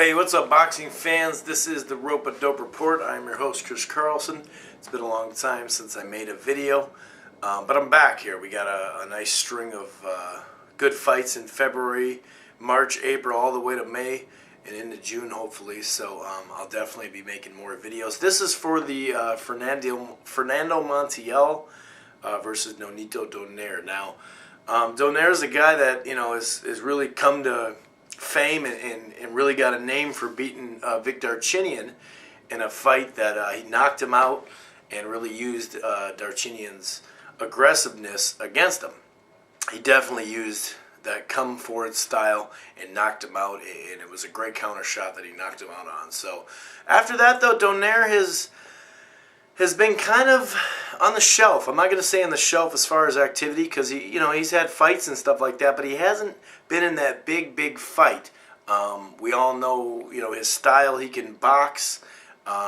Hey, what's up, boxing fans? This is the Rope-A-Dope Report. I'm your host, Chris Carlson. It's been a long time since I made a video, but I'm back here. We got a nice string of good fights in February, March, April, all the way to May, and into June, hopefully. So I'll definitely be making more videos. This is for the Fernando Montiel versus Nonito Donaire. Now, Donaire is a guy that is really come to fame and really got a name for beating Vic Darchinyan in a fight that he knocked him out and really used Darchinyan's aggressiveness against him. He definitely used that come forward style and knocked him out, and it was a great counter shot that he knocked him out on. So after that, though, Donaire has been kind of on the shelf. I'm not going to say on the shelf as far as activity, because he's had fights and stuff like that, but he hasn't been in that big fight. We all know his style. He can box.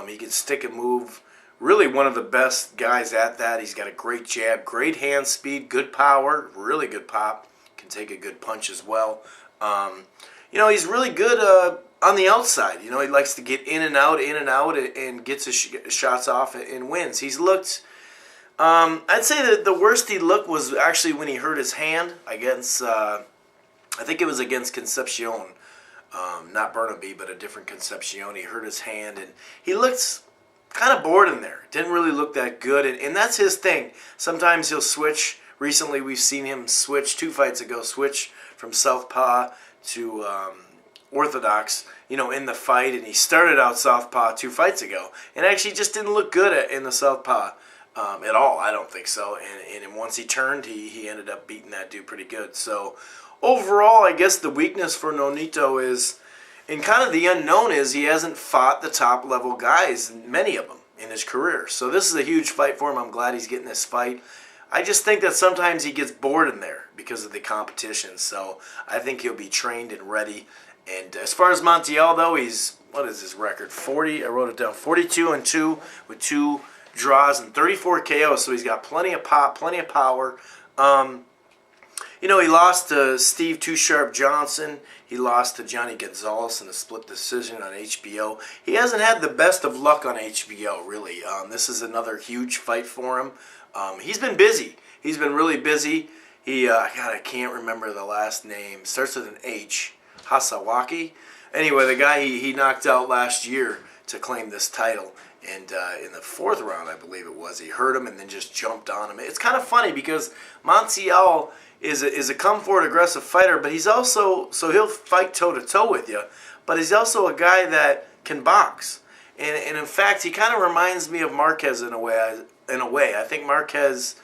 He can stick and move. Really one of the best guys at that. He's got a great jab, great hand speed, good power, really good pop. Can take a good punch as well. He's really good on the outside. He likes to get in and out, and gets his shots off and wins. He's looked, I'd say that the worst he looked was actually when he hurt his hand against, I think it was against Concepcion. Not Burnaby, but a different Concepcion. He hurt his hand, and he looked kind of bored in there. Didn't really look that good, and that's his thing. Sometimes he'll switch. Recently, we've seen him switch, 2 fights ago, switch from southpaw to orthodox, in the fight, and he started out southpaw 2 fights ago, and actually just didn't look good in the southpaw at all. I don't think so, and once he turned, he ended up beating that dude pretty good. So overall, I guess the weakness for Nonito is, and kind of the unknown is, he hasn't fought the top level guys, many of them, in his career. So this is a huge fight for him. I'm glad he's getting this fight. I just think that sometimes he gets bored in there because of the competition. So I think he'll be trained and ready. And as far as Montiel, though, what is his record? 40, I wrote it down, 42-2 with 2 draws and 34 KOs. So he's got plenty of pop, plenty of power. He lost to Steve Too Sharp Johnson. He lost to Johnny Gonzalez in a split decision on HBO. He hasn't had the best of luck on HBO, really. This is another huge fight for him. He's been busy. He's been really busy. I can't remember the last name. Starts with an H. Hasawaki. Anyway, the guy he knocked out last year to claim this title. And in the 4th round, I believe it was, he hurt him and then just jumped on him. It's kind of funny because Montiel is a come-forward aggressive fighter, but he's also, so he'll fight toe-to-toe with you, but he's also a guy that can box. And in fact, he kind of reminds me of Marquez in a way. I think Marquez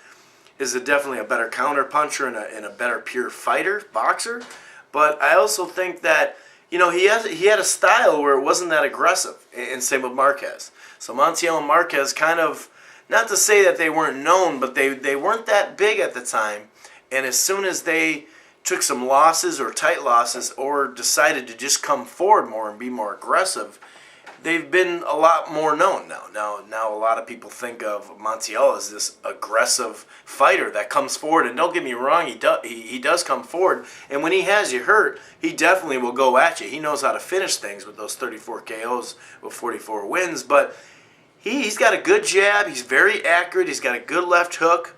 is definitely a better counter-puncher and a better pure fighter, boxer. But I also think that, he had a style where it wasn't that aggressive, and same with Marquez. So Montiel and Marquez kind of, not to say that they weren't known, but they weren't that big at the time. And as soon as they took some losses or tight losses or decided to just come forward more and be more aggressive, they've been a lot more known now. Now a lot of people think of Montiel as this aggressive fighter that comes forward. And don't get me wrong, he does come forward. And when he has you hurt, he definitely will go at you. He knows how to finish things with those 34 KOs with 44 wins. But he's got a good jab. He's very accurate. He's got a good left hook.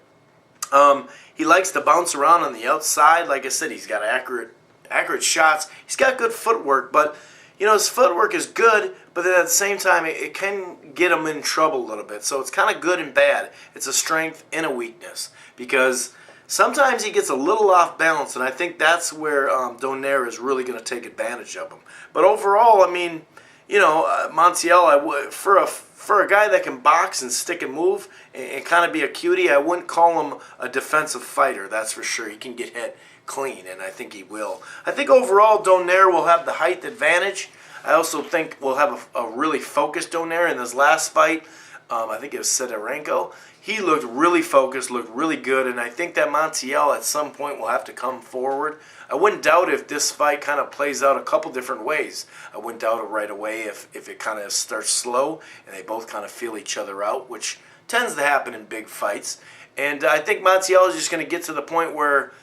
He likes to bounce around on the outside. Like I said, he's got accurate shots. He's got good footwork, but his footwork is good, but then at the same time, it can get him in trouble a little bit. So it's kind of good and bad. It's a strength and a weakness because sometimes he gets a little off balance, and I think that's where Donaire is really going to take advantage of him. But overall, I mean, Montiel, for a guy that can box and stick and move and kind of be a cutie, I wouldn't call him a defensive fighter, that's for sure. He can get hit clean, and I think he will. I think overall Donaire will have the height advantage. I also think we'll have a really focused Donaire in his last fight. I think it was Sidorenko. He looked really focused, looked really good, and I think that Montiel at some point will have to come forward. I wouldn't doubt if this fight kind of plays out a couple different ways. I wouldn't doubt it right away if it kind of starts slow and they both kind of feel each other out, which tends to happen in big fights. And I think Montiel is just going to get to the point where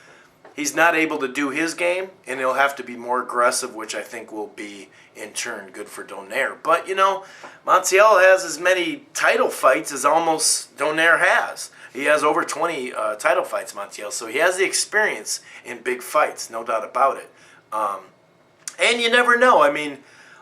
he's not able to do his game, and he'll have to be more aggressive, which I think will be, in turn, good for Donaire. But, Montiel has as many title fights as almost Donaire has. He has over 20 title fights, Montiel, so he has the experience in big fights, no doubt about it. And you never know. I mean,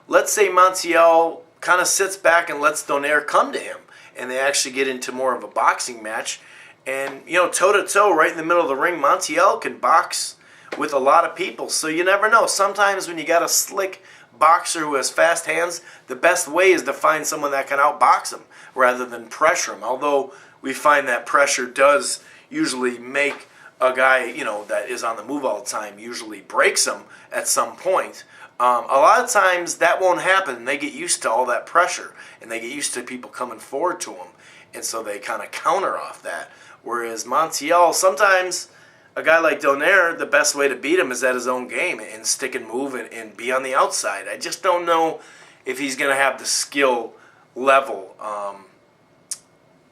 let's say Montiel kind of sits back and lets Donaire come to him, and they actually get into more of a boxing match. And, toe-to-toe, right in the middle of the ring, Montiel can box with a lot of people. So you never know. Sometimes when you got a slick boxer who has fast hands, the best way is to find someone that can outbox him rather than pressure him. Although we find that pressure does usually make a guy, that is on the move all the time, usually breaks him at some point. A lot of times that won't happen. They get used to all that pressure, and they get used to people coming forward to them. And so they kind of counter off that. Whereas Montiel, sometimes a guy like Donaire, the best way to beat him is at his own game and stick and move and be on the outside. I just don't know if he's going to have the skill level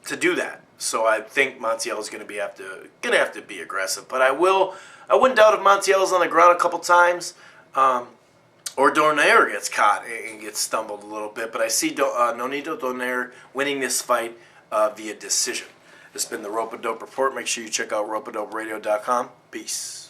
to do that. So I think Montiel is going to have to be aggressive. But I wouldn't doubt if Montiel's on the ground a couple times, or Donaire gets caught and gets stumbled a little bit. But I see Nonito Donaire winning this fight via decision. This has been the Rope-A-Dope Report. Make sure you check out ropeadoperadio.com. Peace.